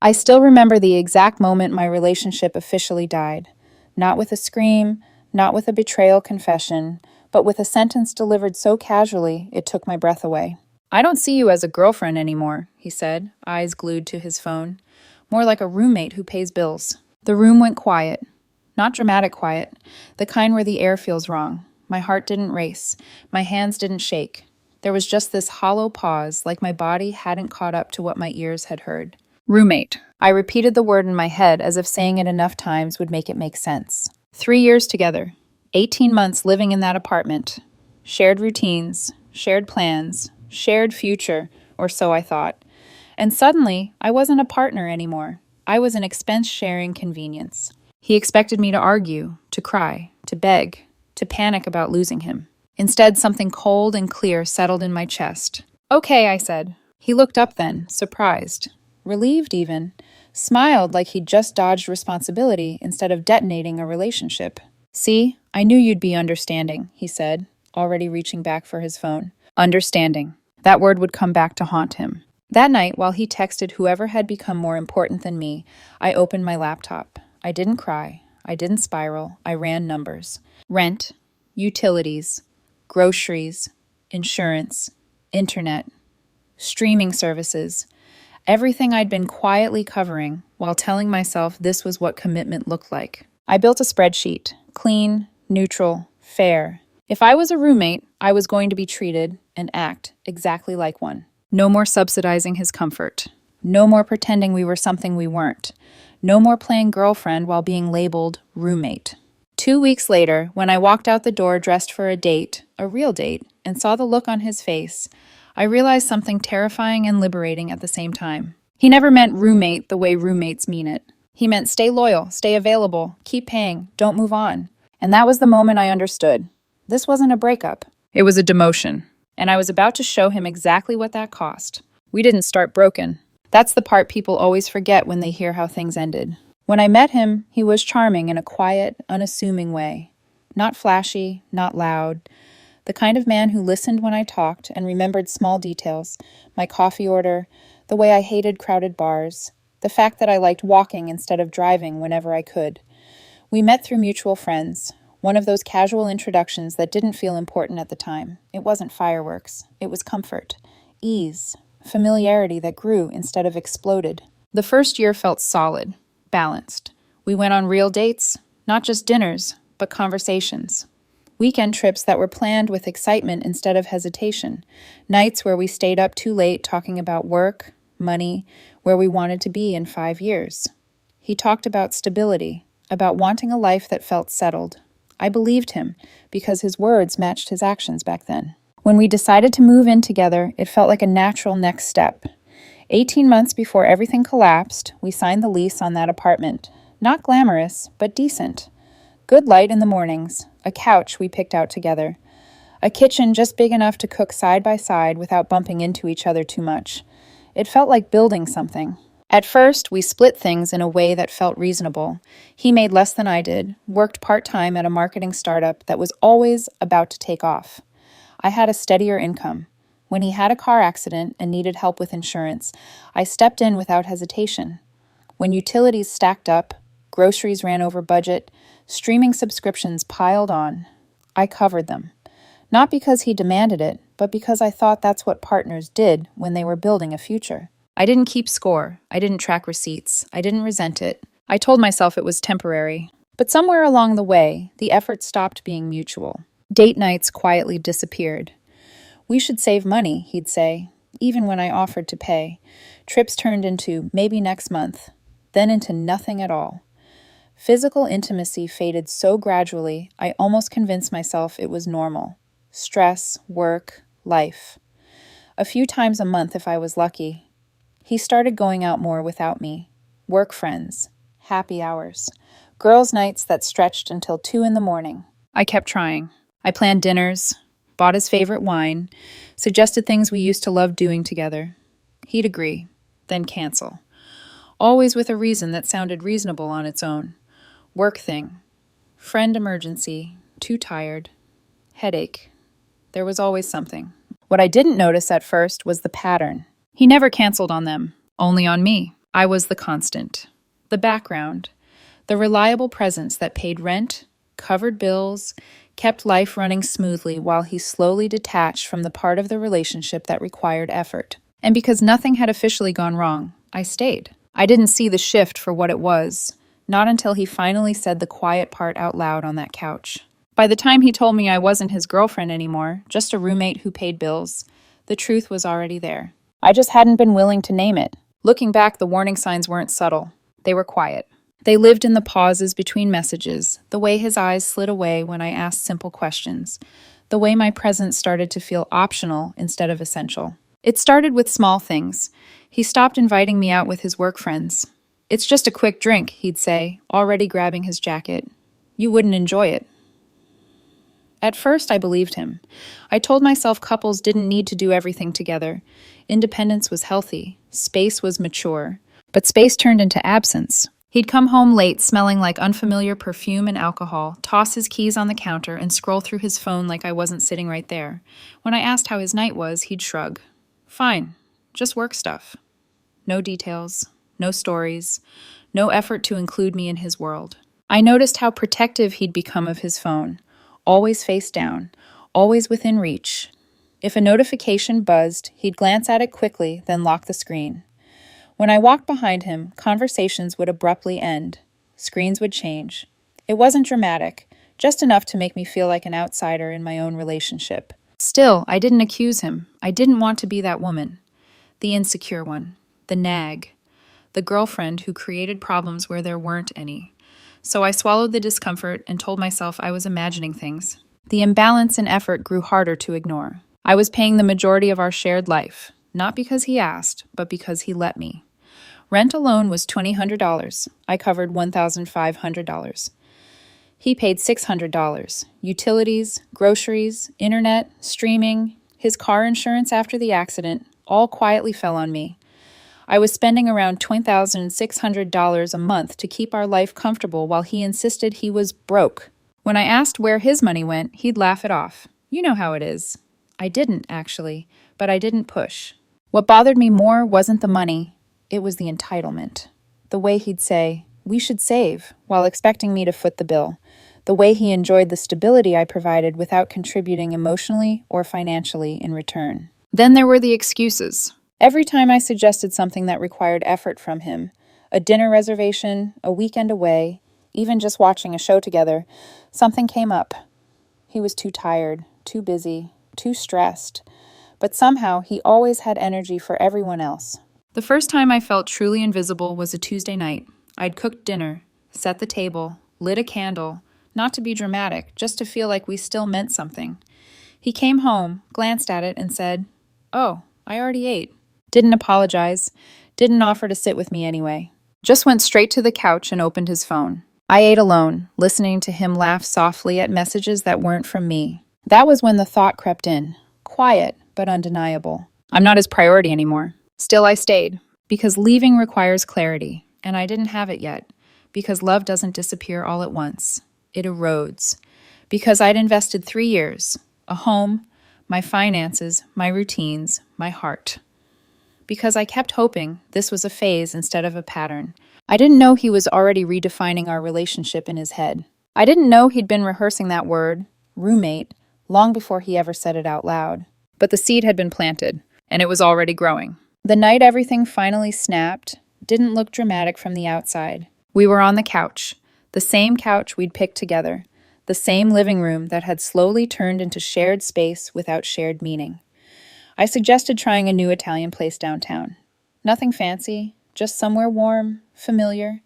I still remember the exact moment my relationship officially died. Not with a scream, not with a betrayal confession, but with a sentence delivered so casually it took my breath away. "I don't see you as a girlfriend anymore," he said, eyes glued to his phone. "More like a roommate who pays bills." The room went quiet. Not dramatic quiet, the kind where the air feels wrong. My heart didn't race. My hands didn't shake. There was just this hollow pause, like my body hadn't caught up to what my ears had heard. Roommate. I repeated the word in my head as if saying it enough times would make it make sense. 3 years together. 18 months living in that apartment. Shared routines, shared plans, shared future, or so I thought. And suddenly, I wasn't a partner anymore. I was an expense-sharing convenience. He expected me to argue, to cry, to beg, to panic about losing him. Instead, something cold and clear settled in my chest. "Okay," I said. He looked up then, surprised, relieved even, smiled like he'd just dodged responsibility instead of detonating a relationship. "See, I knew you'd be understanding," he said, already reaching back for his phone. Understanding. That word would come back to haunt him. That night, while he texted whoever had become more important than me, I opened my laptop. I didn't cry. I didn't spiral. I ran numbers. Rent, utilities, groceries, insurance, internet, streaming services, everything I'd been quietly covering while telling myself this was what commitment looked like. I built a spreadsheet, clean, neutral, fair. If I was a roommate, I was going to be treated and act exactly like one. No more subsidizing his comfort. No more pretending we were something we weren't. No more playing girlfriend while being labeled roommate. 2 weeks later, when I walked out the door dressed for a date, a real date, and saw the look on his face, I realized something terrifying and liberating at the same time. He never meant roommate the way roommates mean it. He meant stay loyal, stay available, keep paying, don't move on. And that was the moment I understood. This wasn't a breakup. It was a demotion. And I was about to show him exactly what that cost. We didn't start broken. That's the part people always forget when they hear how things ended. When I met him, he was charming in a quiet, unassuming way. Not flashy, not loud. The kind of man who listened when I talked and remembered small details, my coffee order, the way I hated crowded bars, the fact that I liked walking instead of driving whenever I could. We met through mutual friends, one of those casual introductions that didn't feel important at the time. It wasn't fireworks. It was comfort, ease, familiarity that grew instead of exploded. The first year felt solid, balanced. We went on real dates, not just dinners, but conversations. Weekend trips that were planned with excitement instead of hesitation. Nights where we stayed up too late talking about work, money, where we wanted to be in 5 years. He talked about stability, about wanting a life that felt settled. I believed him because his words matched his actions back then. When we decided to move in together, it felt like a natural next step. 18 months before everything collapsed, we signed the lease on that apartment. Not glamorous, but decent. Good light in the mornings, a couch we picked out together, a kitchen just big enough to cook side by side without bumping into each other too much. It felt like building something. At first, we split things in a way that felt reasonable. He made less than I did, worked part-time at a marketing startup that was always about to take off. I had a steadier income. When he had a car accident and needed help with insurance, I stepped in without hesitation. When utilities stacked up, groceries ran over budget, streaming subscriptions piled on, I covered them. Not because he demanded it, but because I thought that's what partners did when they were building a future. I didn't keep score. I didn't track receipts. I didn't resent it. I told myself it was temporary. But somewhere along the way, the effort stopped being mutual. Date nights quietly disappeared. "We should save money," he'd say, even when I offered to pay. Trips turned into maybe next month, then into nothing at all. Physical intimacy faded so gradually, I almost convinced myself it was normal. Stress, work, life. A few times a month if I was lucky. He started going out more without me. Work friends, happy hours, girls' nights that stretched until 2 a.m. I kept trying. I planned dinners, bought his favorite wine, suggested things we used to love doing together. He'd agree, then cancel. Always with a reason that sounded reasonable on its own. Work thing, friend emergency, too tired, headache. There was always something. What I didn't notice at first was the pattern. He never canceled on them, only on me. I was the constant, the background, the reliable presence that paid rent, covered bills, kept life running smoothly while he slowly detached from the part of the relationship that required effort. And because nothing had officially gone wrong, I stayed. I didn't see the shift for what it was, not until he finally said the quiet part out loud on that couch. By the time he told me I wasn't his girlfriend anymore, just a roommate who paid bills, the truth was already there. I just hadn't been willing to name it. Looking back, the warning signs weren't subtle. They were quiet. They lived in the pauses between messages, the way his eyes slid away when I asked simple questions, the way my presence started to feel optional instead of essential. It started with small things. He stopped inviting me out with his work friends. "It's just a quick drink," he'd say, already grabbing his jacket. "You wouldn't enjoy it." At first, I believed him. I told myself couples didn't need to do everything together. Independence was healthy. Space was mature. But space turned into absence. He'd come home late, smelling like unfamiliar perfume and alcohol, toss his keys on the counter, and scroll through his phone like I wasn't sitting right there. When I asked how his night was, he'd shrug. "Fine. Just work stuff." No details, no stories, no effort to include me in his world. I noticed how protective he'd become of his phone. Always face down, always within reach. If a notification buzzed, he'd glance at it quickly, then lock the screen. When I walked behind him, conversations would abruptly end. Screens would change. It wasn't dramatic, just enough to make me feel like an outsider in my own relationship. Still, I didn't accuse him. I didn't want to be that woman. The insecure one. The nag. The girlfriend who created problems where there weren't any. So I swallowed the discomfort and told myself I was imagining things. The imbalance in effort grew harder to ignore. I was paying the majority of our shared life, not because he asked, but because he let me. Rent alone was $2,000. I covered $1,500. He paid $600. Utilities, groceries, internet, streaming, his car insurance after the accident, all quietly fell on me. I was spending around $20,600 a month to keep our life comfortable while he insisted he was broke. When I asked where his money went, he'd laugh it off. "You know how it is." I didn't, actually, but I didn't push. What bothered me more wasn't the money, it was the entitlement. The way he'd say, "We should save," while expecting me to foot the bill. The way he enjoyed the stability I provided without contributing emotionally or financially in return. Then there were the excuses. Every time I suggested something that required effort from him, a dinner reservation, a weekend away, even just watching a show together, something came up. He was too tired, too busy, too stressed, but somehow he always had energy for everyone else. The first time I felt truly invisible was a Tuesday night. I'd cooked dinner, set the table, lit a candle, not to be dramatic, just to feel like we still meant something. He came home, glanced at it, and said, "Oh, I already ate." Didn't apologize, didn't offer to sit with me anyway. Just went straight to the couch and opened his phone. I ate alone, listening to him laugh softly at messages that weren't from me. That was when the thought crept in. Quiet, but undeniable. I'm not his priority anymore. Still, I stayed, because leaving requires clarity, and I didn't have it yet, because love doesn't disappear all at once. It erodes. Because I'd invested 3 years, a home, my finances, my routines, my heart. Because I kept hoping this was a phase instead of a pattern. I didn't know he was already redefining our relationship in his head. I didn't know he'd been rehearsing that word, roommate, long before he ever said it out loud. But the seed had been planted, and it was already growing. The night everything finally snapped didn't look dramatic from the outside. We were on the couch, the same couch we'd picked together, the same living room that had slowly turned into shared space without shared meaning. I suggested trying a new Italian place downtown. Nothing fancy, just somewhere warm, familiar.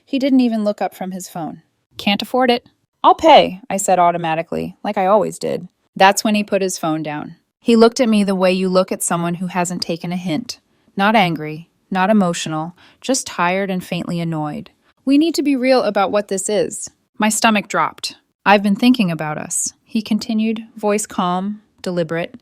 He didn't even look up from his phone. "Can't afford it." "I'll pay," I said automatically, like I always did. That's when he put his phone down. He looked at me the way you look at someone who hasn't taken a hint. Not angry, not emotional, just tired and faintly annoyed. "We need to be real about what this is." My stomach dropped. "I've been thinking about us," he continued, voice calm, deliberate.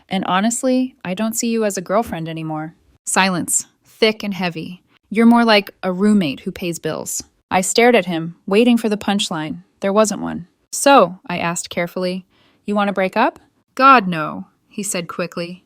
"And honestly, I don't see you as a girlfriend anymore." Silence, thick and heavy. "You're more like a roommate who pays bills." I stared at him, waiting for the punchline. There wasn't one. "So," I asked carefully, "you want to break up?" "God, no," he said quickly.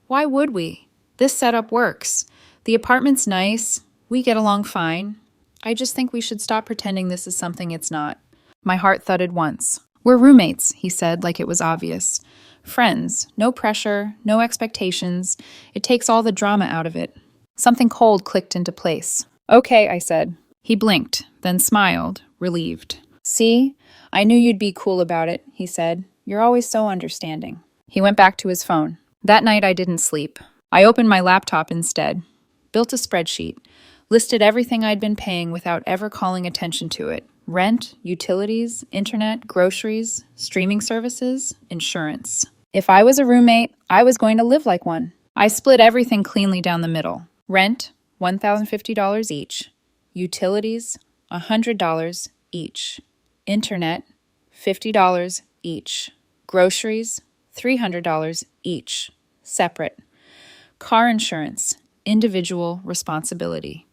"Why would we? This setup works. The apartment's nice. We get along fine. I just think we should stop pretending this is something it's not. My heart thudded once. We're roommates, he said, like it was obvious. Friends, no pressure, no expectations. It takes all the drama out of it. Something cold clicked into place. Okay, I said. He blinked, then smiled, relieved. See? I knew you'd be cool about it, he said. You're always so understanding. He went back to his phone. That night I didn't sleep. I opened my laptop instead. Built a spreadsheet. Listed everything I'd been paying without ever calling attention to it. Rent, utilities, internet, groceries, streaming services, insurance. If I was a roommate, I was going to live like one. I split everything cleanly down the middle. Rent, $1,050 each. Utilities, $100 each. Internet, $50 each. Groceries, $300 each. Separate. Car insurance, individual responsibility.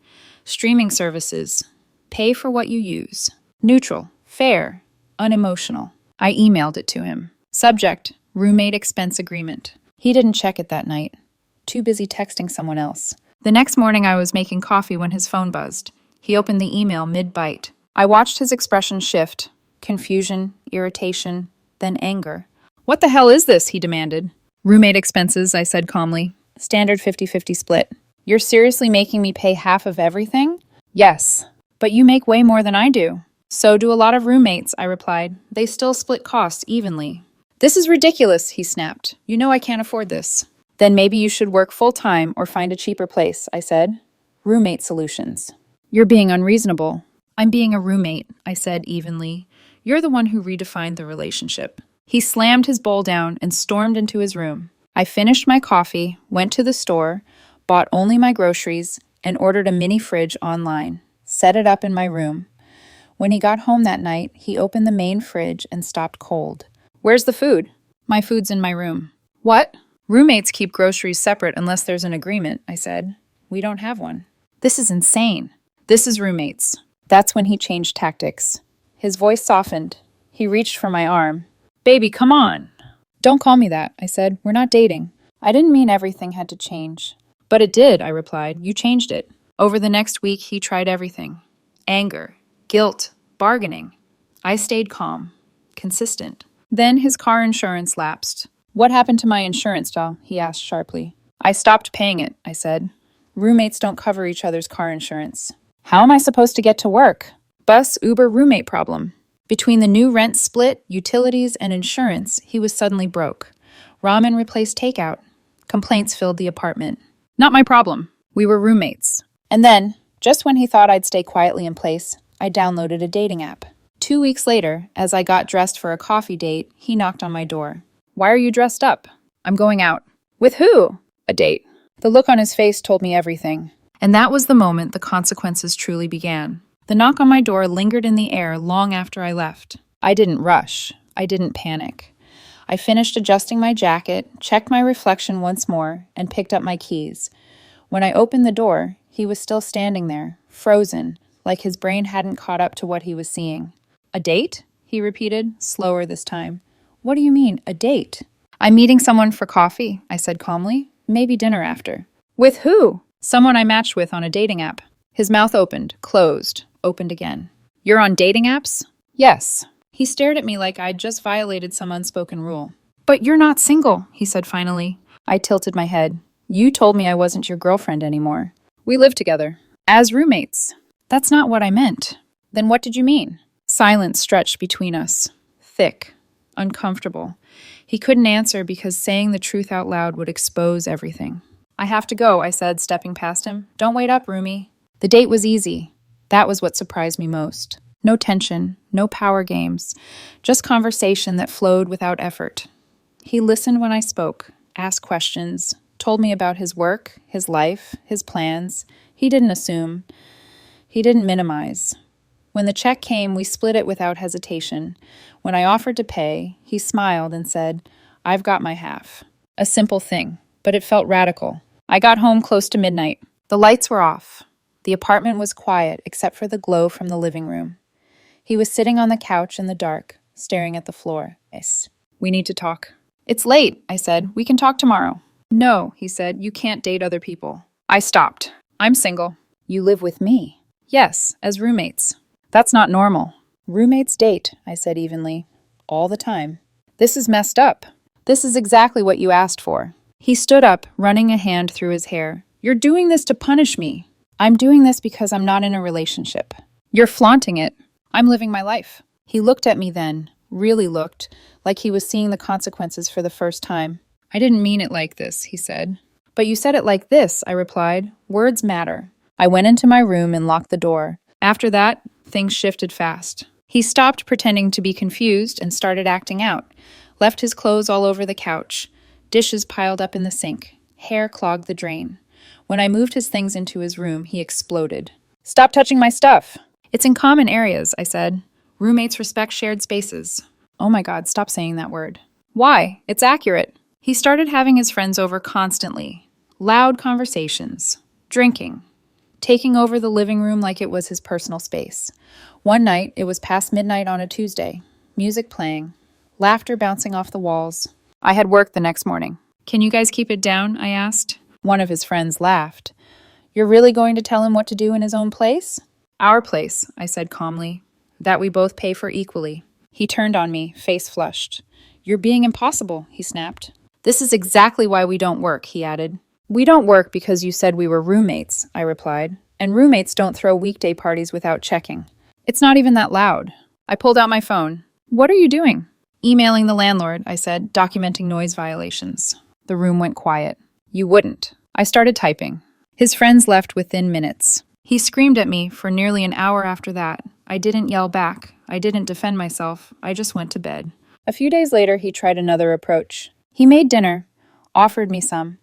Streaming services, pay for what you use. Neutral, fair, unemotional. I emailed it to him. Subject, roommate expense agreement. He didn't check it that night. Too busy texting someone else. The next morning I was making coffee when his phone buzzed. He opened the email mid-bite. I watched his expression shift. Confusion, irritation, then anger. What the hell is this? He demanded. Roommate expenses, I said calmly. Standard 50-50 split. You're seriously making me pay half of everything? Yes. But you make way more than I do. So do a lot of roommates, I replied. They still split costs evenly. This is ridiculous, he snapped. You know I can't afford this. Then maybe you should work full-time or find a cheaper place, I said. Roommate solutions. You're being unreasonable. I'm being a roommate, I said evenly. You're the one who redefined the relationship. He slammed his bowl down and stormed into his room. I finished my coffee, went to the store, bought only my groceries, and ordered a mini fridge online. Set it up in my room. When he got home that night, he opened the main fridge and stopped cold. Where's the food? My food's in my room. What? Roommates keep groceries separate unless there's an agreement, I said. We don't have one. This is insane. This is roommates. That's when he changed tactics. His voice softened. He reached for my arm. Baby, come on. Don't call me that, I said. We're not dating. I didn't mean everything had to change. But it did, I replied. You changed it. Over the next week, he tried everything. Anger, guilt, bargaining. I stayed calm, consistent. Then his car insurance lapsed. What happened to my insurance, doll? He asked sharply. I stopped paying it, I said. Roommates don't cover each other's car insurance. How am I supposed to get to work? Bus, Uber, roommate problem. Between the new rent split, utilities, and insurance, he was suddenly broke. Ramen replaced takeout. Complaints filled the apartment. Not my problem. We were roommates. And then, just when he thought I'd stay quietly in place, I downloaded a dating app. 2 weeks later, as I got dressed for a coffee date, he knocked on my door. Why are you dressed up? I'm going out. With who? A date. The look on his face told me everything. And that was the moment the consequences truly began. The knock on my door lingered in the air long after I left. I didn't rush. I didn't panic. I finished adjusting my jacket, checked my reflection once more, and picked up my keys. When I opened the door, he was still standing there, frozen, like his brain hadn't caught up to what he was seeing. A date? He repeated, slower this time. What do you mean, a date? I'm meeting someone for coffee, I said calmly. Maybe dinner after. With who? Someone I matched with on a dating app. His mouth opened, closed, opened again. You're on dating apps? Yes. He stared at me like I'd just violated some unspoken rule. But you're not single, he said finally. I tilted my head. You told me I wasn't your girlfriend anymore. We live together. As roommates. That's not what I meant. Then what did you mean? Silence stretched between us. Thick. Uncomfortable. He couldn't answer because saying the truth out loud would expose everything. I have to go, I said, stepping past him. Don't wait up, roomie. The date was easy. That was what surprised me most. No tension, no power games, just conversation that flowed without effort. He listened when I spoke, asked questions, told me about his work, his life, his plans. He didn't assume. He didn't minimize. When the check came, we split it without hesitation. When I offered to pay, he smiled and said, I've got my half. A simple thing, but it felt radical. I got home close to midnight. The lights were off. The apartment was quiet except for the glow from the living room. He was sitting on the couch in the dark, staring at the floor. Yes. We need to talk. It's late, I said. We can talk tomorrow. No, he said. You can't date other people. I stopped. I'm single. You live with me? Yes, as roommates. That's not normal. Roommates date, I said evenly. All the time. This is messed up. This is exactly what you asked for. He stood up, running a hand through his hair. You're doing this to punish me. I'm doing this because I'm not in a relationship. You're flaunting it. I'm living my life. He looked at me then, really looked, like he was seeing the consequences for the first time. I didn't mean it like this, he said. But you said it like this, I replied. Words matter. I went into my room and locked the door. After that, things shifted fast. He stopped pretending to be confused and started acting out. Left his clothes all over the couch. Dishes piled up in the sink. Hair clogged the drain. When I moved his things into his room, he exploded. Stop touching my stuff. It's in common areas, I said. Roommates respect shared spaces. Oh my God, stop saying that word. Why? It's accurate. He started having his friends over constantly. Loud conversations. Drinking. Taking over the living room like it was his personal space. One night, it was past midnight on a Tuesday. Music playing. Laughter bouncing off the walls. I had work the next morning. Can you guys keep it down? I asked. One of his friends laughed. You're really going to tell him what to do in his own place? Our place, I said calmly. That we both pay for equally. He turned on me, face flushed. You're being impossible, he snapped. This is exactly why we don't work, he added. We don't work because you said we were roommates, I replied. And roommates don't throw weekday parties without checking. It's not even that loud. I pulled out my phone. What are you doing? Emailing the landlord, I said, documenting noise violations. The room went quiet. You wouldn't. I started typing. His friends left within minutes. He screamed at me for nearly an hour after that. I didn't yell back. I didn't defend myself. I just went to bed. A few days later, he tried another approach. He made dinner, offered me some,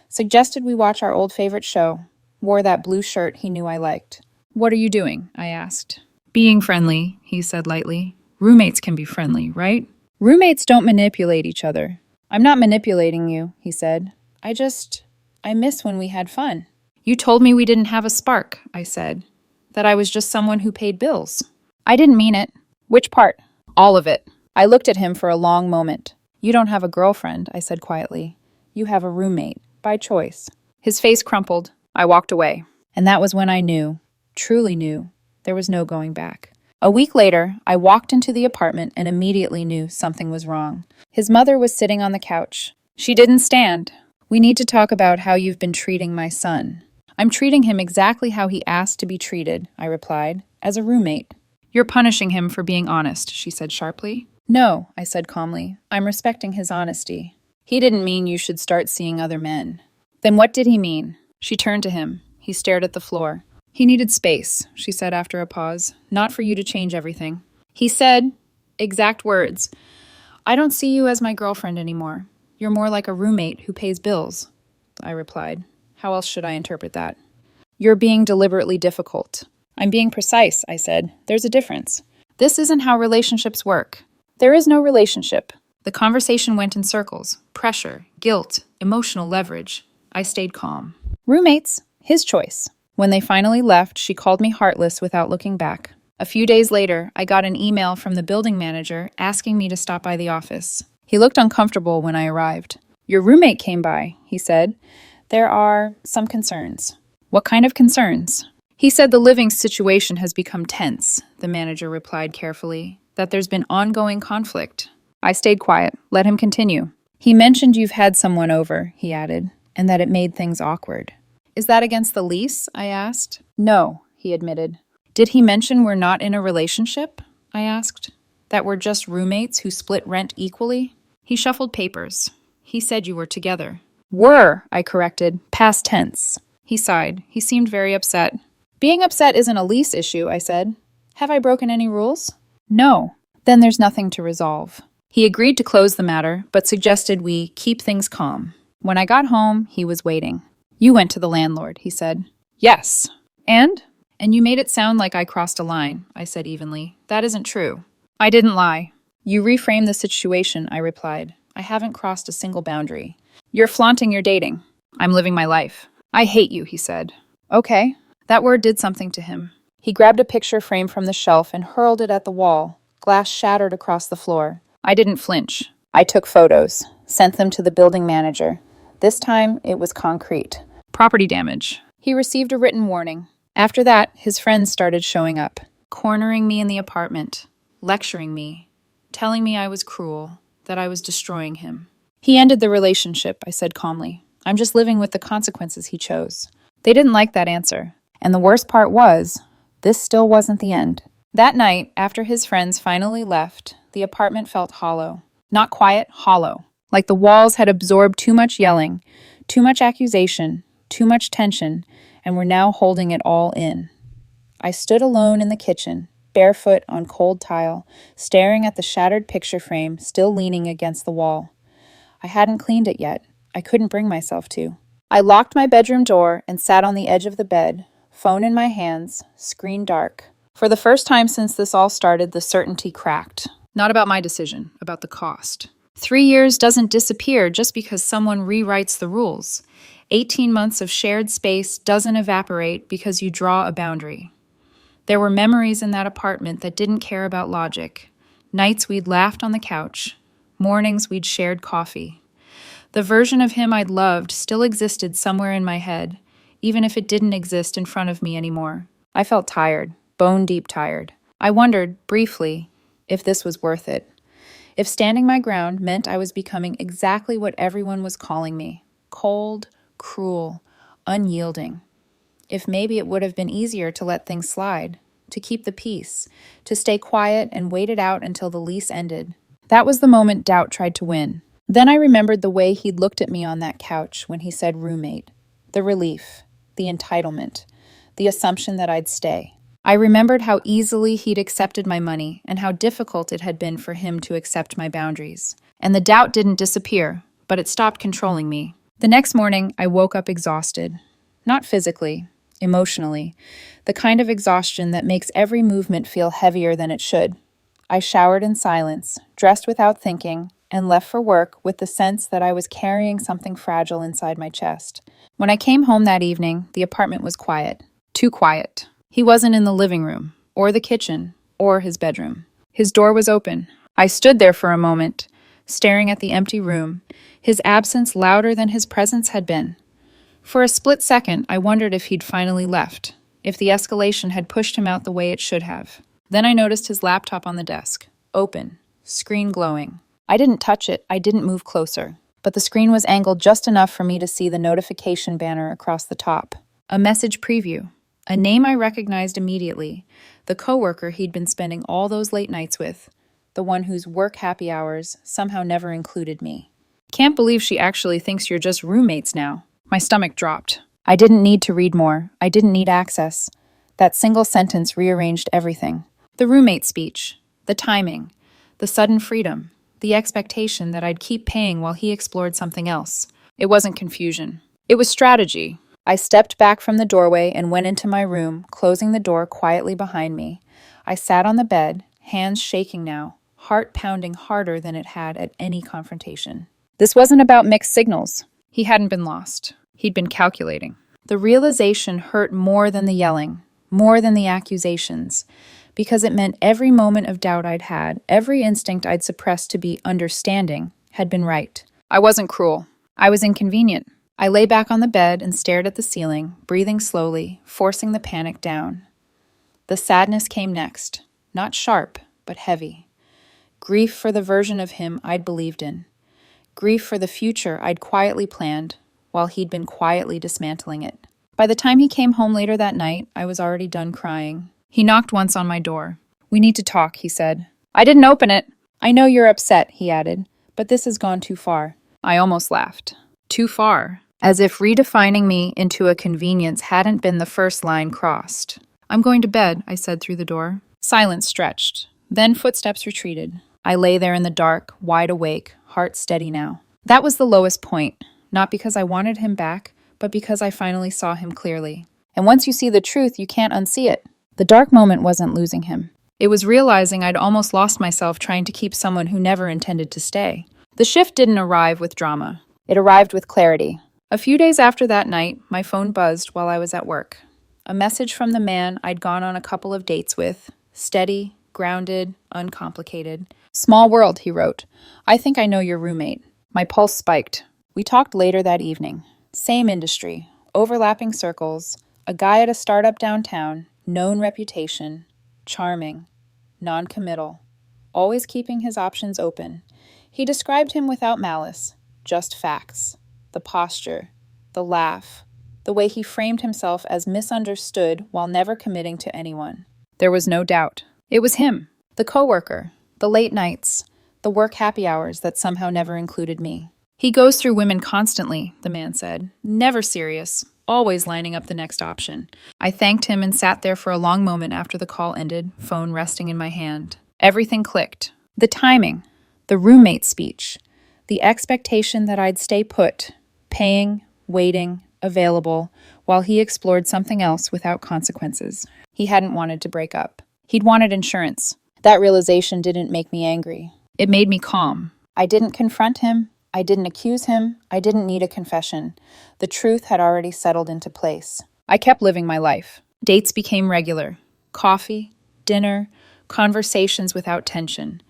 suggested we watch our old favorite show, wore that blue shirt he knew I liked. What are you doing? I asked. Being friendly, he said lightly. Roommates can be friendly, right? Roommates don't manipulate each other. I'm not manipulating you, he said. I miss when we had fun. You told me we didn't have a spark, I said. That I was just someone who paid bills. I didn't mean it. Which part? All of it. I looked at him for a long moment. You don't have a girlfriend, I said quietly. You have a roommate, by choice. His face crumpled. I walked away. And that was when I knew, truly knew, there was no going back. A week later, I walked into the apartment and immediately knew something was wrong. His mother was sitting on the couch. She didn't stand. We need to talk about how you've been treating my son. I'm treating him exactly how he asked to be treated, I replied, as a roommate. You're punishing him for being honest, she said sharply. No, I said calmly. I'm respecting his honesty. He didn't mean you should start seeing other men. Then what did he mean? She turned to him. He stared at the floor. He needed space, she said after a pause, not for you to change everything. He said, exact words, I don't see you as my girlfriend anymore. You're more like a roommate who pays bills, I replied. How else should I interpret that? You're being deliberately difficult. I'm being precise, I said. There's a difference. This isn't how relationships work. There is no relationship. The conversation went in circles. Pressure, guilt, emotional leverage. I stayed calm. Roommates, his choice. When they finally left, she called me heartless without looking back. A few days later, I got an email from the building manager asking me to stop by the office. He looked uncomfortable when I arrived. Your roommate came by, he said. There are some concerns. What kind of concerns? He said the living situation has become tense, the manager replied carefully, that there's been ongoing conflict. I stayed quiet, let him continue. He mentioned you've had someone over, he added, and that it made things awkward. Is that against the lease? I asked. No, he admitted. Did he mention we're not in a relationship? I asked. That we're just roommates who split rent equally? He shuffled papers. He said you were together. Were, I corrected, past tense. He sighed. He seemed very upset. Being upset isn't a lease issue, I said. Have I broken any rules? No. Then there's nothing to resolve. He agreed to close the matter, but suggested we keep things calm. When I got home, he was waiting. You went to the landlord, he said. Yes. And? And you made it sound like I crossed a line, I said evenly. That isn't true. I didn't lie. You reframed the situation, I replied. I haven't crossed a single boundary. You're flaunting your dating. I'm living my life. I hate you, he said. Okay. That word did something to him. He grabbed a picture frame from the shelf and hurled it at the wall. Glass shattered across the floor. I didn't flinch. I took photos, sent them to the building manager. This time, it was concrete. Property damage. He received a written warning. After that, his friends started showing up, cornering me in the apartment, lecturing me, telling me I was cruel, that I was destroying him. He ended the relationship, I said calmly. I'm just living with the consequences he chose. They didn't like that answer. And the worst part was, this still wasn't the end. That night, after his friends finally left, the apartment felt hollow. Not quiet, hollow. Like the walls had absorbed too much yelling, too much accusation, too much tension, and were now holding it all in. I stood alone in the kitchen, barefoot on cold tile, staring at the shattered picture frame still leaning against the wall. I hadn't cleaned it yet. I couldn't bring myself to. I locked my bedroom door and sat on the edge of the bed, phone in my hands, screen dark. For the first time since this all started, the certainty cracked. Not about my decision, about the cost. 3 years doesn't disappear just because someone rewrites the rules. 18 months of shared space doesn't evaporate because you draw a boundary. There were memories in that apartment that didn't care about logic. Nights we'd laughed on the couch. Mornings we'd shared coffee. The version of him I'd loved still existed somewhere in my head, even if it didn't exist in front of me anymore. I felt tired, bone-deep tired. I wondered, briefly, if this was worth it. If standing my ground meant I was becoming exactly what everyone was calling me. Cold, cruel, unyielding. If maybe it would have been easier to let things slide, to keep the peace, to stay quiet and wait it out until the lease ended. That was the moment doubt tried to win. Then I remembered the way he'd looked at me on that couch when he said roommate. The relief, the entitlement, the assumption that I'd stay. I remembered how easily he'd accepted my money and how difficult it had been for him to accept my boundaries. And the doubt didn't disappear, but it stopped controlling me. The next morning, I woke up exhausted. Not physically, emotionally. The kind of exhaustion that makes every movement feel heavier than it should. I showered in silence, dressed without thinking, and left for work with the sense that I was carrying something fragile inside my chest. When I came home that evening, the apartment was quiet. Too quiet. He wasn't in the living room, or the kitchen, or his bedroom. His door was open. I stood there for a moment, staring at the empty room, his absence louder than his presence had been. For a split second, I wondered if he'd finally left, if the escalation had pushed him out the way it should have. Then I noticed his laptop on the desk, open, screen glowing. I didn't touch it, I didn't move closer, but the screen was angled just enough for me to see the notification banner across the top. A message preview. A name I recognized immediately, the coworker he'd been spending all those late nights with, the one whose work happy hours somehow never included me. Can't believe she actually thinks you're just roommates now. My stomach dropped. I didn't need to read more. I didn't need access. That single sentence rearranged everything. The roommate speech, the timing, the sudden freedom, the expectation that I'd keep paying while he explored something else. It wasn't confusion. It was strategy. I stepped back from the doorway and went into my room, closing the door quietly behind me. I sat on the bed, hands shaking now, heart pounding harder than it had at any confrontation. This wasn't about mixed signals. He hadn't been lost. He'd been calculating. The realization hurt more than the yelling, more than the accusations, because it meant every moment of doubt I'd had, every instinct I'd suppressed to be understanding, had been right. I wasn't cruel. I was inconvenient. I lay back on the bed and stared at the ceiling, breathing slowly, forcing the panic down. The sadness came next, not sharp, but heavy. Grief for the version of him I'd believed in. Grief for the future I'd quietly planned, while he'd been quietly dismantling it. By the time he came home later that night, I was already done crying. He knocked once on my door. "We need to talk," he said. I didn't open it. "I know you're upset," he added, "but this has gone too far." I almost laughed. Too far. As if redefining me into a convenience hadn't been the first line crossed. "I'm going to bed," I said through the door. Silence stretched. Then footsteps retreated. I lay there in the dark, wide awake, heart steady now. That was the lowest point, not because I wanted him back, but because I finally saw him clearly. And once you see the truth, you can't unsee it. The dark moment wasn't losing him. It was realizing I'd almost lost myself trying to keep someone who never intended to stay. The shift didn't arrive with drama. It arrived with clarity. A few days after that night, my phone buzzed while I was at work. A message from the man I'd gone on a couple of dates with. Steady, grounded, uncomplicated. "Small world," he wrote. "I think I know your roommate." My pulse spiked. We talked later that evening. Same industry, overlapping circles, A guy at a startup downtown, known reputation, charming, non-committal, always keeping his options open. He described him without malice, just facts. The posture, the laugh, the way he framed himself as misunderstood while never committing to anyone. There was no doubt. It was him, the coworker, the late nights, the work happy hours that somehow never included me. He goes through women constantly, the man said, never serious, always lining up the next option. I thanked him and sat there for a long moment after the call ended, phone resting in my hand. Everything clicked. The timing, the roommate speech, the expectation that I'd stay put, paying, waiting, available, while he explored something else without consequences. He hadn't wanted to break up. He'd wanted insurance. That realization didn't make me angry. It made me calm. I didn't confront him. I didn't accuse him. I didn't need a confession. The truth had already settled into place. I kept living my life. Dates became regular. Coffee, dinner, conversations without tension.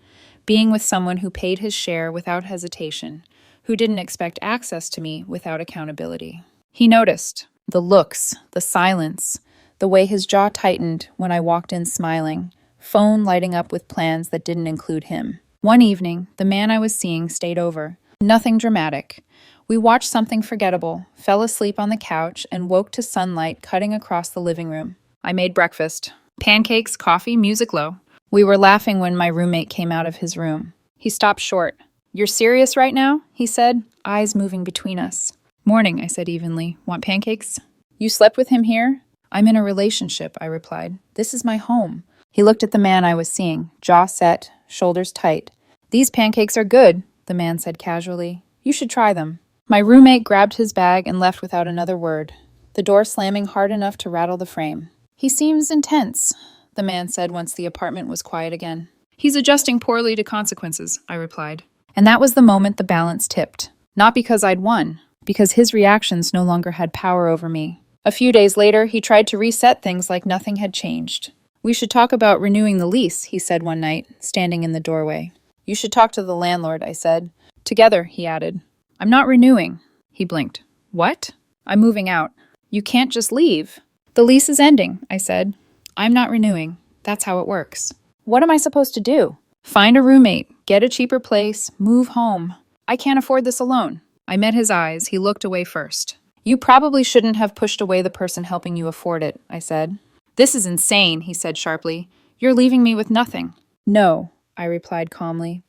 Being with someone who paid his share without hesitation, who didn't expect access to me without accountability. He noticed the looks, the silence, the way his jaw tightened when I walked in smiling, phone lighting up with plans that didn't include him. One evening, the man I was seeing stayed over. Nothing dramatic. We watched something forgettable, fell asleep on the couch, and woke to sunlight cutting across the living room. I made breakfast. Pancakes, coffee, music low. We were laughing when my roommate came out of his room. He stopped short. "You're serious right now?" he said, eyes moving between us. "Morning," I said evenly. "Want pancakes?" "You slept with him here?" "I'm in a relationship," I replied. "This is my home." He looked at the man I was seeing, jaw set, shoulders tight. "These pancakes are good," the man said casually. "You should try them." My roommate grabbed his bag and left without another word, the door slamming hard enough to rattle the frame. "He seems intense," the man said once the apartment was quiet again. "He's adjusting poorly to consequences," I replied. And that was the moment the balance tipped. Not because I'd won, because his reactions no longer had power over me. A few days later, he tried to reset things like nothing had changed. "We should talk about renewing the lease," he said one night, standing in the doorway. "You should talk to the landlord," I said. "Together," he added. "I'm not renewing." He blinked. "What?" "I'm moving out." "You can't just leave." "The lease is ending," I said. "I'm not renewing. That's how it works." "What am I supposed to do?" "Find a roommate, get a cheaper place, move home." "I can't afford this alone." I met his eyes. He looked away first. "You probably shouldn't have pushed away the person helping you afford it," I said. "This is insane," he said sharply. "You're leaving me with nothing." "No," I replied calmly.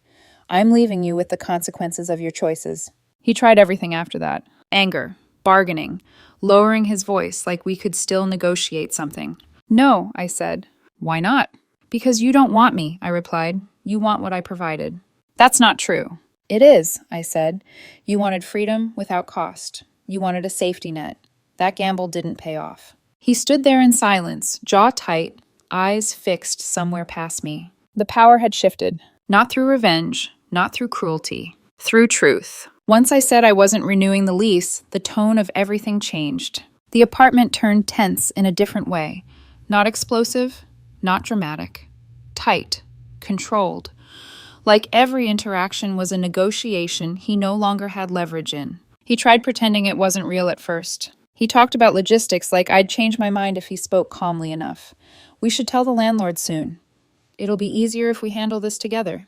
"I'm leaving you with the consequences of your choices." He tried everything after that. Anger, bargaining, lowering his voice like we could still negotiate something. "No," I said. "Why not?" "Because you don't want me," I replied. "You want what I provided." "That's not true." "It is," I said. "You wanted freedom without cost. You wanted a safety net. That gamble didn't pay off." He stood there in silence, jaw tight, eyes fixed somewhere past me. The power had shifted. Not through revenge, not through cruelty, through truth. Once I said I wasn't renewing the lease, the tone of everything changed. The apartment turned tense in a different way. Not explosive, not dramatic. Tight, controlled. Like every interaction was a negotiation he no longer had leverage in. He tried pretending it wasn't real at first. He talked about logistics like I'd change my mind if he spoke calmly enough. "We should tell the landlord soon. It'll be easier if we handle this together.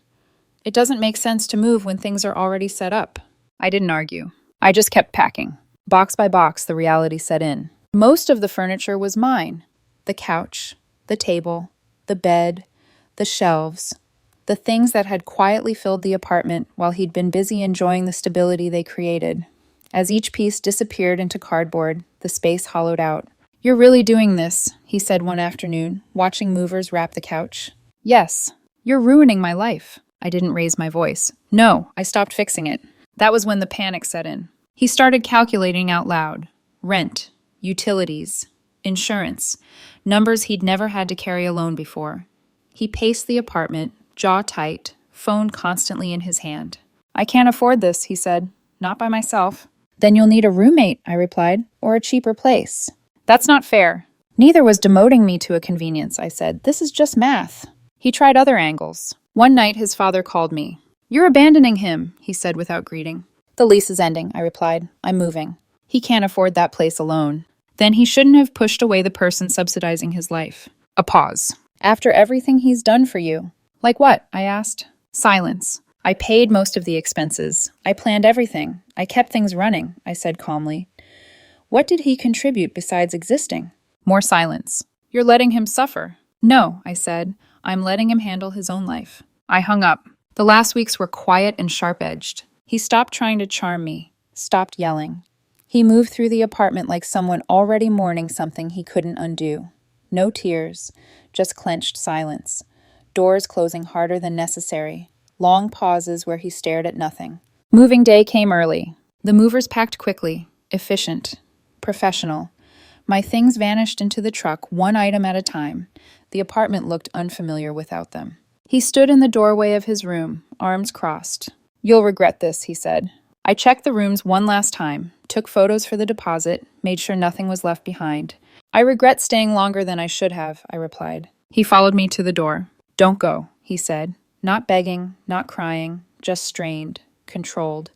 It doesn't make sense to move when things are already set up." I didn't argue. I just kept packing. Box by box, the reality set in. Most of the furniture was mine. The couch, the table, the bed, the shelves, the things that had quietly filled the apartment while he'd been busy enjoying the stability they created. As each piece disappeared into cardboard, the space hollowed out. "You're really doing this," he said one afternoon, watching movers wrap the couch. "Yes, you're ruining my life." I didn't raise my voice. "No, I stopped fixing it." That was when the panic set in. He started calculating out loud. Rent, utilities, insurance, numbers he'd never had to carry alone before. He paced the apartment, jaw tight, phone constantly in his hand. "I can't afford this," he said. "Not by myself." "Then you'll need a roommate," I replied, "or a cheaper place." "That's not fair." "Neither was demoting me to a convenience," I said. "This is just math." He tried other angles. One night his father called me. "You're abandoning him," he said without greeting. "The lease is ending," I replied. "I'm moving. He can't afford that place alone." Then he shouldn't have pushed away the person subsidizing his life. A pause. After everything he's done for you. Like what? I asked. Silence. I paid most of the expenses. I planned everything. I kept things running, I said calmly. What did he contribute besides existing? More silence. You're letting him suffer. No, I said. I'm letting him handle his own life. I hung up. The last weeks were quiet and sharp-edged. He stopped trying to charm me, stopped yelling. He moved through the apartment like someone already mourning something he couldn't undo. No tears, just clenched silence. Doors closing harder than necessary. Long pauses where he stared at nothing. Moving day came early. The movers packed quickly, efficient, professional. My things vanished into the truck, one item at a time. The apartment looked unfamiliar without them. He stood in the doorway of his room, arms crossed. You'll regret this, he said. I checked the rooms one last time, took photos for the deposit, made sure nothing was left behind. I regret staying longer than I should have, I replied. He followed me to the door. Don't go, he said. Not begging, not crying, just strained, controlled.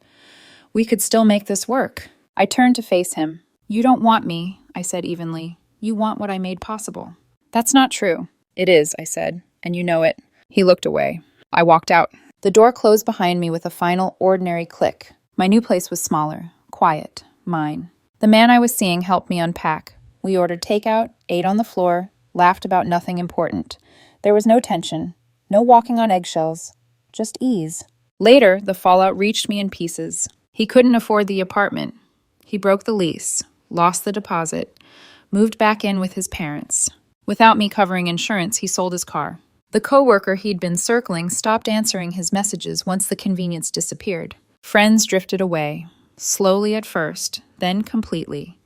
We could still make this work. I turned to face him. You don't want me, I said evenly. You want what I made possible. That's not true. It is, I said, and you know it. He looked away. I walked out. The door closed behind me with a final ordinary click. My new place was smaller, quiet, mine. The man I was seeing helped me unpack. We ordered takeout, ate on the floor, laughed about nothing important. There was no tension, no walking on eggshells, just ease. Later, the fallout reached me in pieces. He couldn't afford the apartment. He broke the lease, lost the deposit, moved back in with his parents. Without me covering insurance, he sold his car. The coworker he'd been circling stopped answering his messages once the convenience disappeared. Friends drifted away, slowly at first, then completely.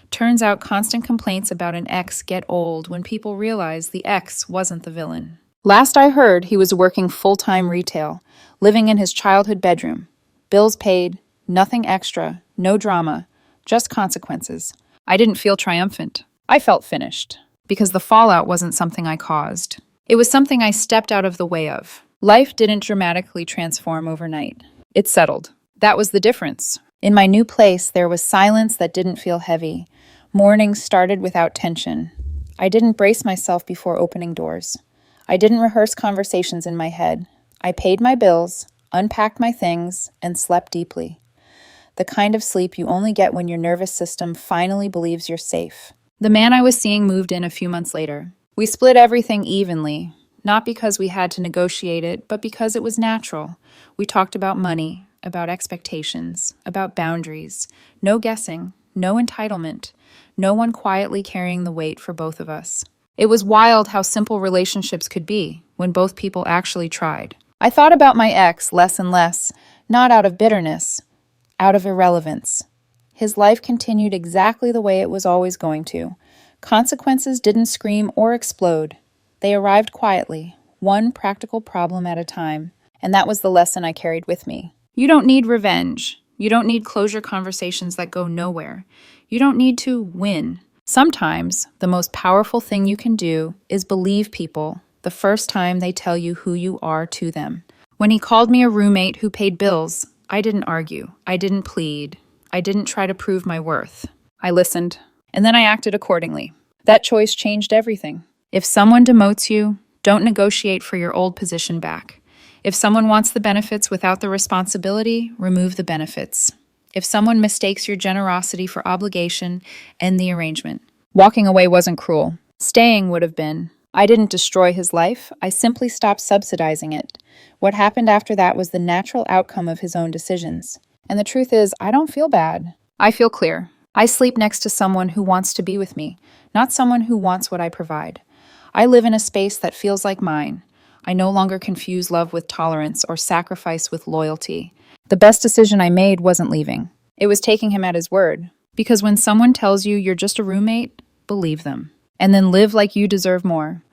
Turns out constant complaints about an ex get old when people realize the ex wasn't the villain. Last I heard, he was working full-time retail, living in his childhood bedroom. Bills paid, nothing extra, no drama, just consequences. I didn't feel triumphant. I felt finished, because the fallout wasn't something I caused. It was something I stepped out of the way of. Life didn't dramatically transform overnight. It settled. That was the difference. In my new place, there was silence that didn't feel heavy. Mornings started without tension. I didn't brace myself before opening doors. I didn't rehearse conversations in my head. I paid my bills, unpacked my things, and slept deeply. The kind of sleep you only get when your nervous system finally believes you're safe. The man I was seeing moved in a few months later. We split everything evenly, not because we had to negotiate it, but because it was natural. We talked about money, about expectations, about boundaries. No guessing, no entitlement, no one quietly carrying the weight for both of us. It was wild how simple relationships could be when both people actually tried. I thought about my ex less and less, not out of bitterness, out of irrelevance. His life continued exactly the way it was always going to. Consequences didn't scream or explode. They arrived quietly, one practical problem at a time. And that was the lesson I carried with me. You don't need revenge. You don't need closure conversations that go nowhere. You don't need to win. Sometimes, the most powerful thing you can do is believe people the first time they tell you who you are to them. When he called me a roommate who paid bills, I didn't argue. I didn't plead. I didn't try to prove my worth. I listened, and then I acted accordingly. That choice changed everything. If someone demotes you, don't negotiate for your old position back. If someone wants the benefits without the responsibility, remove the benefits. If someone mistakes your generosity for obligation, end the arrangement. Walking away wasn't cruel. Staying would have been. I didn't destroy his life. I simply stopped subsidizing it. What happened after that was the natural outcome of his own decisions. And the truth is, I don't feel bad. I feel clear. I sleep next to someone who wants to be with me, not someone who wants what I provide. I live in a space that feels like mine. I no longer confuse love with tolerance or sacrifice with loyalty. The best decision I made wasn't leaving. It was taking him at his word. Because when someone tells you you're just a roommate, believe them. And then live like you deserve more.